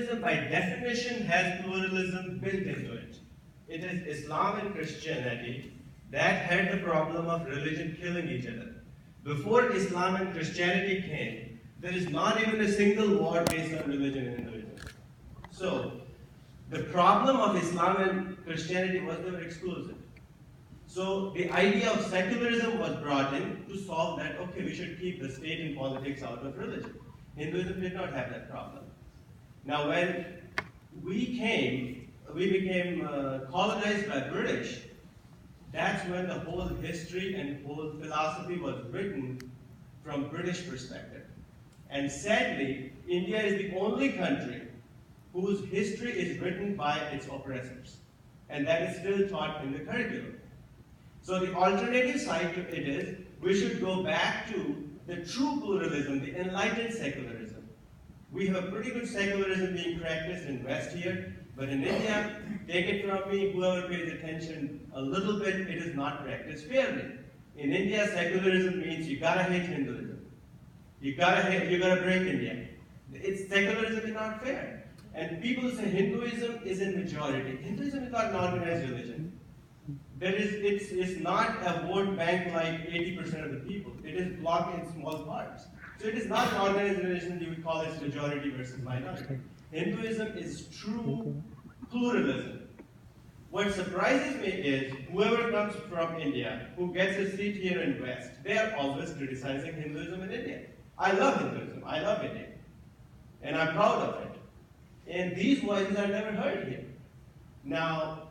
Hinduism by definition has pluralism built into it. It is Islam and Christianity that had the problem of religion killing each other. Before Islam and Christianity came, there is not even a single war based on religion in Hinduism. So, the problem of Islam and Christianity was they were exclusive. So, the idea of secularism was brought in to solve that, okay, we should keep the state and politics out of religion. Hinduism did not have that problem. Now, when we became colonized by British, that's when the whole history and whole philosophy was written from British perspective. And sadly, India is the only country whose history is written by its oppressors. And that is still taught in the curriculum. So the alternative side to it is, we should go back to the true pluralism, the enlightened secularism. We have a pretty good secularism being practiced in West here, but in India, take it from me, whoever pays attention a little bit, it is not practiced fairly. In India, secularism means you gotta hate Hinduism. You gotta break India. Secularism is not fair. And people say Hinduism is in majority. Hinduism is not an organized religion. It's not a vote bank like 80% of the people. It is blocked in small parts. So it is not an organized religion. You would call it majority versus minority. Hinduism is true pluralism. What surprises me is whoever comes from India, who gets a seat here in West, they are always criticizing Hinduism in India. I love Hinduism. I love India. And I'm proud of it. And these voices are never heard here. Now,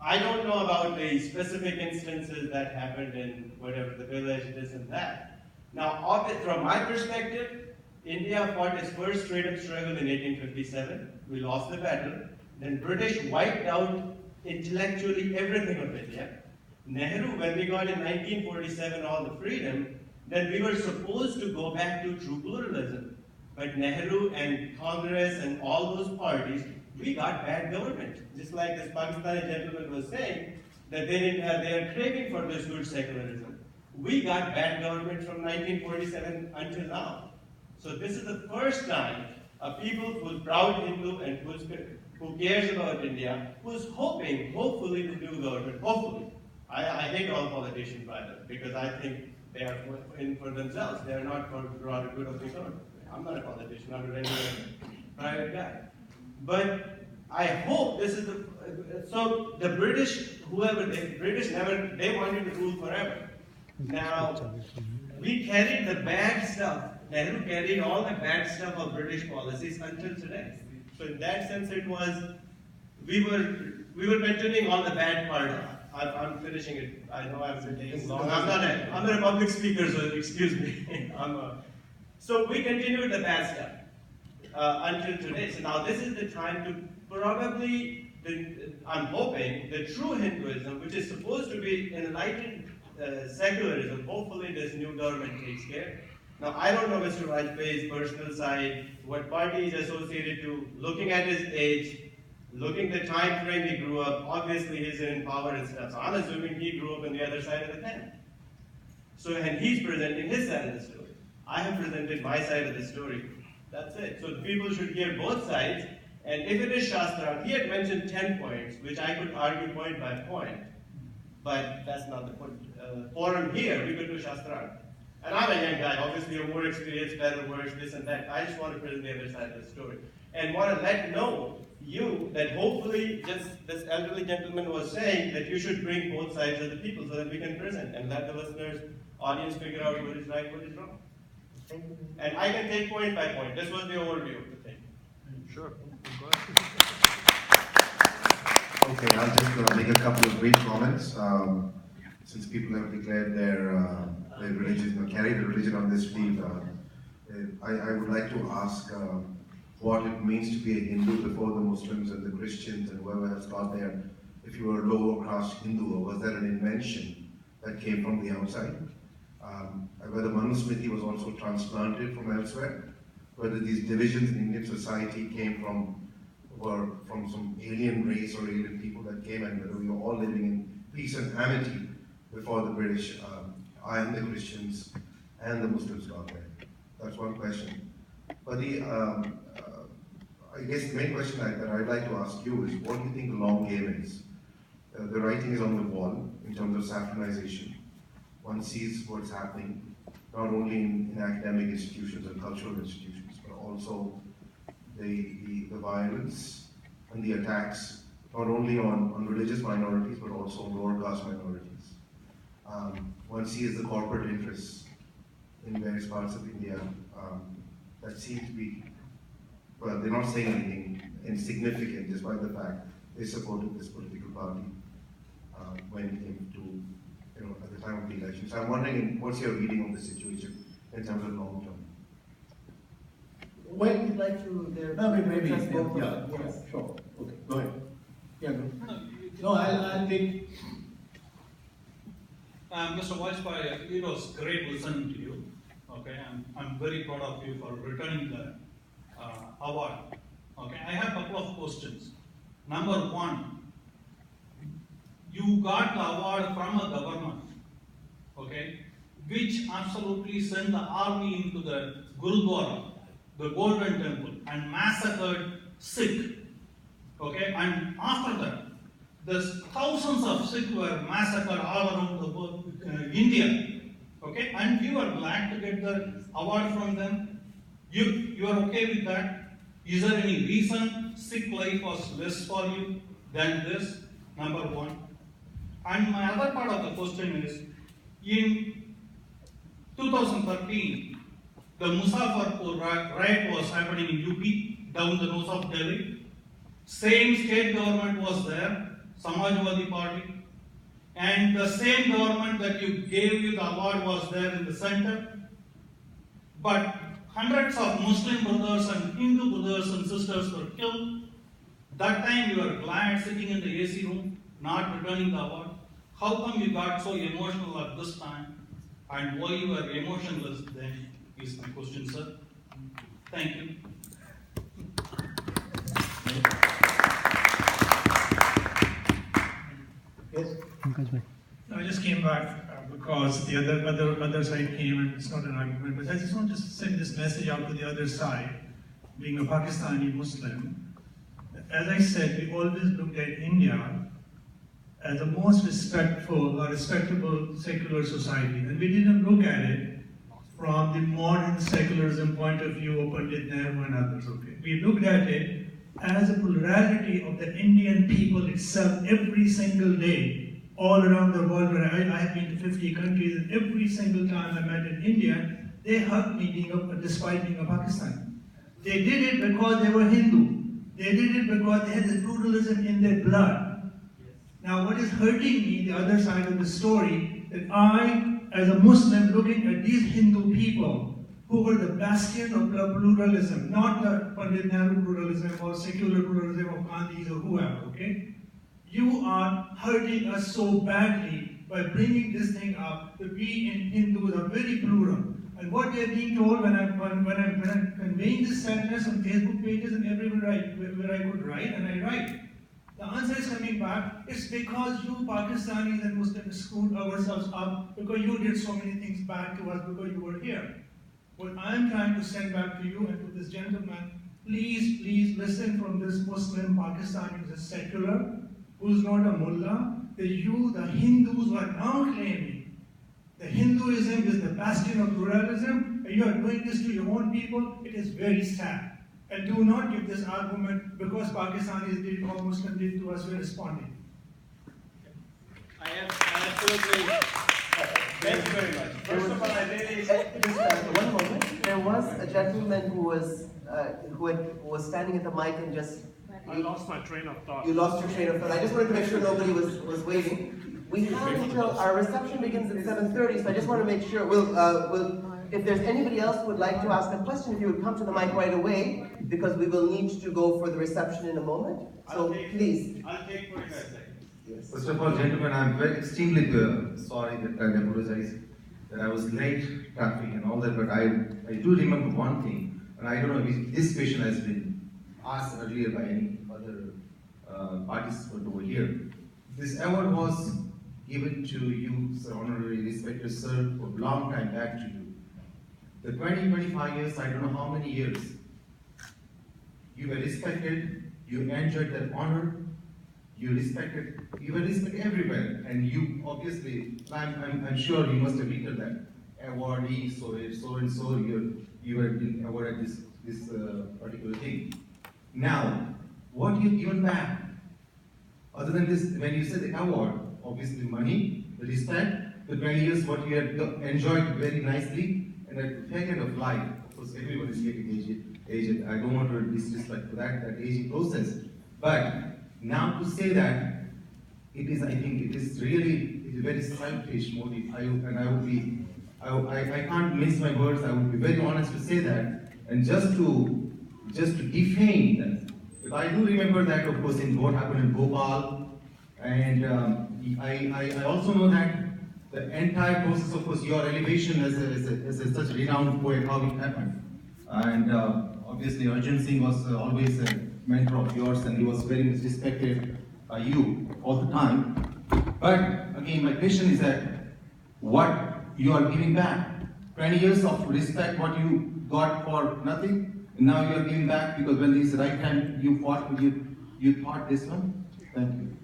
I don't know about the specific instances that happened in whatever the village, this and that. Now, from my perspective, India fought its first straight-up struggle in 1857. We lost the battle. Then British wiped out intellectually everything of India. Nehru, when we got in 1947 all the freedom, then we were supposed to go back to true pluralism. But Nehru and Congress and all those parties, we got bad government. Just like this Pakistani gentleman was saying, that they are craving for this good secularism. We got bad government from 1947 until now. So this is the first time a people who's proud Hindu and who cares about India, who's hopefully to do government, hopefully. I hate all politicians by the way, because I think they are in for themselves. They are not for the broader good of the government. I'm not a politician, I'm a regular private guy. But I hope this is so the British, they wanted to rule forever. Now, we carried the bad stuff. Nehru carried all the bad stuff of British policies until today. So in that sense, it was, we were mentioning all the bad part. I'm finishing it. I know I'm taking long. I'm not a public speaker, so excuse me. So we continued the bad stuff until today. So now this is the time to probably, I'm hoping, the true Hinduism, which is supposed to be enlightened secularism, hopefully this new government takes care. Now, I don't know Mr. Vajpayee's personal side, what party he's associated to, looking at his age, looking the time frame he grew up, obviously he's in power and stuff. So I'm assuming he grew up on the other side of the tent. So, and he's presenting his side of the story. I have presented my side of the story. That's it. So people should hear both sides. And if it is Shastra, he had mentioned 10 points, which I could argue point by point. But that's not the point. Forum here, we could do Shastra. And I'm a young guy, obviously you're more experienced, better words, this and that. I just want to present the other side of the story. And want to let know you that hopefully, just this elderly gentleman was saying that you should bring both sides of the people so that we can present and let the listeners, audience figure out what is right, what is wrong. And I can take point by point. This was the overview of the thing. Sure. Okay, I'll just make a couple of brief comments. Since people have declared their religion, or carry the religion on this field, I would like to ask what it means to be a Hindu before the Muslims and the Christians and whoever has got there. If you were a lower caste Hindu, or was that an invention that came from the outside? Whether Manusmriti was also transplanted from elsewhere, whether these divisions in Indian society came from some alien race or alien people that came, and whether we were all living in peace and amity before the British and the Christians and the Muslims got there. That's one question. But I guess the main question that I'd like to ask you is, what do you think the long game is? The writing is on the wall in terms of saffronization. One sees what's happening, not only in academic institutions and cultural institutions, but also the violence and the attacks, not only on religious minorities, but also on lower caste minorities. One sees the corporate interests in various parts of India that seem to be, well, they're not saying anything insignificant, despite the fact they supported this political party when it came to, at the time of the election. So I'm wondering, what's your reading of the situation in terms of long term? When you'd like to, Maybe, yeah, yes, sure. Okay, go ahead. Yeah, go. No, I'll take. Mr. Vajpayee, it was great listening to you. Okay, I'm very proud of you for returning the award. Okay, I have a couple of questions. Number one, you got the award from a government, okay, which absolutely sent the army into the Gurudwara, the Golden Temple, and massacred Sikh. Okay, and after that, there's thousands of Sikh were massacred all around the world, India. Okay, and you are glad to get the award from them. You are okay with that? Is there any reason Sikh life was less for you than this? Number one. And my other part of the question is, in 2013, the Muzaffarpur riot was happening in UP, down the north of Delhi. Same state government was there, Samajwadi Party, and the same government that you gave you the award was there in the center. But hundreds of Muslim brothers and Hindu brothers and sisters were killed. That time you were glad sitting in the AC room, not returning the award. How come you got so emotional at this time? And why you were emotionless then is my question, sir. Thank you. Yes. I just came back because the other side came, and it's not an argument, but I just want to send this message out to the other side. Being a Pakistani Muslim, as I said, we always looked at India as the most respectful or respectable secular society, and we didn't look at it from the modern secularism point of view of Pandit Nehru and others. Okay, we looked at it as a plurality of the Indian people itself every single day, all around the world. Where I have been to 50 countries, and every single time I met an Indian, they hugged me despite being a Pakistani. They did it because they were Hindu. They did it because they had the pluralism in their blood. Now, what is hurting me, the other side of the story, that I, as a Muslim, looking at these Hindu people who were the bastion of pluralism, not the Pandit Nehru pluralism or secular pluralism of Gandhi's or whoever, okay? You are hurting us so badly by bringing this thing up that we in Hindus are very plural. And what they're being told when I'm conveying this sadness on Facebook pages and everywhere where I could write, and I write, the answer is coming back, it's because you Pakistanis and Muslims screwed ourselves up because you did so many things bad to us because you were here. What I'm trying to send back to you and to this gentleman, please listen from this Muslim Pakistani who's a secular, who's not a mullah, that you, the Hindus who are now claiming the Hinduism is the bastion of pluralism, and you are doing this to your own people, it is very sad. And do not give this argument because Pakistanis did what Muslims did to us, we're responding. I absolutely. Thank you very much. First of all, I really. Just one moment. There was a gentleman who was standing at the mic and just. I lost my train of thought. You lost your train of thought. I just wanted to make sure nobody was waiting. We have until our reception begins at 7:30, so I just want to make sure if there's anybody else who would like to ask a question, if you would come to the mic right away, because we will need to go for the reception in a moment. So please. I'll take 45 seconds. Yes. First of all, gentlemen, I'm extremely sorry that I apologize that I was late traffic and all that, but I do remember one thing, and I don't know if this question has been asked earlier by any other participant over here. This award was given to you, sir, honorary respected sir, for a long time back to you. The 20, 25 years, I don't know how many years, you were respected, you enjoyed that honor, you were respected everywhere, and you obviously, I'm sure you must have written that awardee, so and so, you were awarded this particular thing. Now, what you given back? Other than this, when you say the award, obviously money, the respect, the 20 years what you had enjoyed very nicely, and at the back end of life, of course everyone is getting aged. I don't want to disrespect for that aging process. But now to say that, I think it is really a very selfish motive. I can't mince my words, I would be very honest to say that, and just to defame them. But I do remember that, of course, in what happened in Bhopal, and I also know that the entire process, of course, your elevation as such a renowned poet, how it happened. And obviously, Arjun Singh was always a mentor of yours, and he was very much respected by you all the time. But again, my question is that what you are giving back? 20 years of respect, what you got for nothing, and now you are giving back because when this right time you fought, you thought this one. Thank you.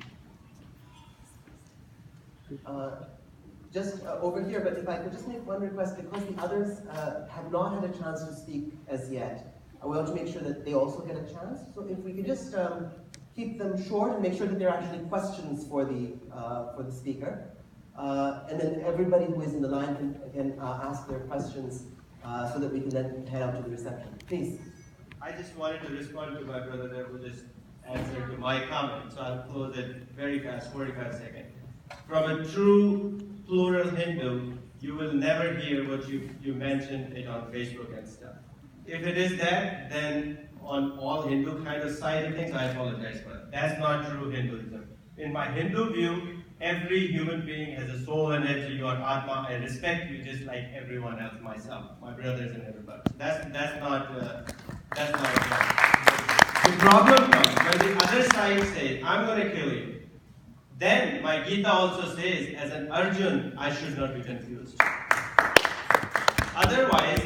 Just over here, but if I could just make one request, because the others have not had a chance to speak as yet, we want to make sure that they also get a chance. So if we could just keep them short and make sure that there are actually questions for the speaker. And then everybody who is in the line can ask their questions so that we can then head out to the reception. Please. I just wanted to respond to my brother there who just answered to my comment, so I'll close it very fast, 45 seconds. From a true plural Hindu, you will never hear what you mentioned it on Facebook and stuff. If it is that, then on all Hindu kind of side of things, I apologize for that. That's not true Hinduism. In my Hindu view, every human being has a soul and energy, your Atma. I respect you just like everyone else, myself, my brothers and everybody. That's not the problem comes when the other side says, I'm going to kill you. Then my Gita also says, as an Arjun, I should not be confused. Otherwise,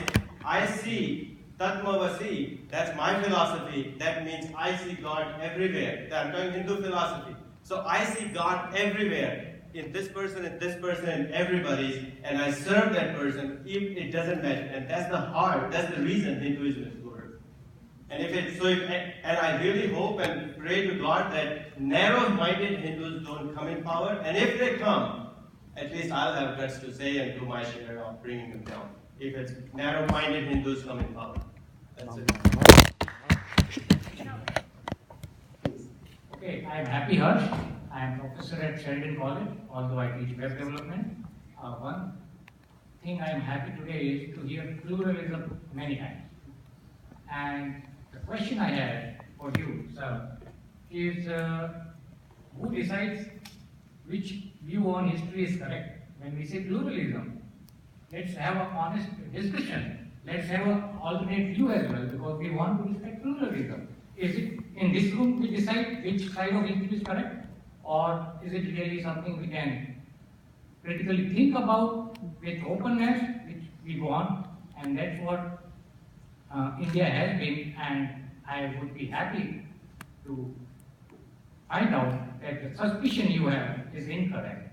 I see Tatmavasi, that's my philosophy. That means I see God everywhere. I'm talking Hindu philosophy. So I see God everywhere, in this person, and everybody's, and I serve that person if it doesn't matter. And that's the heart, that's the reason Hinduism is good. And and I really hope and pray to God that narrow-minded Hindus don't come in power, and if they come, at least I'll have guts to say and do my share of bringing them down. If it's narrow-minded Hindus come in power. That's it. Okay, I am Happy Harsh. I am professor at Sheridan College, although I teach web development. One thing I am happy today is to hear pluralism many times. And the question I have for you, sir, is who decides which view on history is correct? When we say pluralism, let's have an honest discussion. Let's have an alternate view as well, because we want to respect pluralism. Is it in this room we decide which side of history is correct? Or is it really something we can critically think about with openness, which we want? And that's what India has been, and I would be happy to find out that the suspicion you have is incorrect.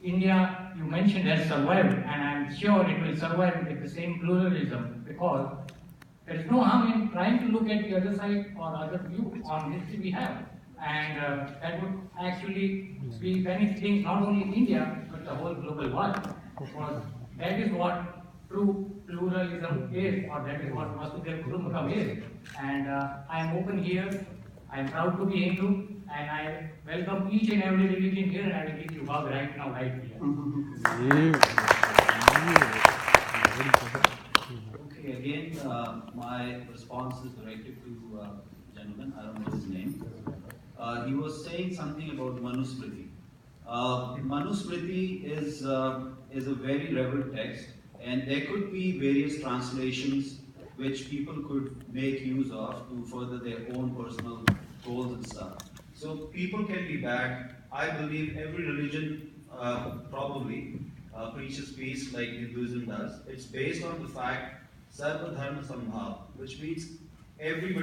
India, you mentioned, has survived, and I'm sure it will survive with the same pluralism, because there is no harm in trying to look at the other side or other view on history we have. And that would actually be benefiting not only India, but the whole global world. Because that is what true pluralism is, or that is what Vasudhaiva Kutumbakam is. And I am open here, I am proud to be Hindu, and I welcome each and every religion here, and I will give you hug right now, right here. Okay, again, my response is directed to gentleman, I don't know his name. He was saying something about Manusmriti. Manusmriti is a very reverent text, and there could be various translations which people could make use of to further their own personal goals and stuff. So people can be back. I believe every religion probably preaches peace like Hinduism does. It's based on the fact Sarva Dharma Sambhav, which means everybody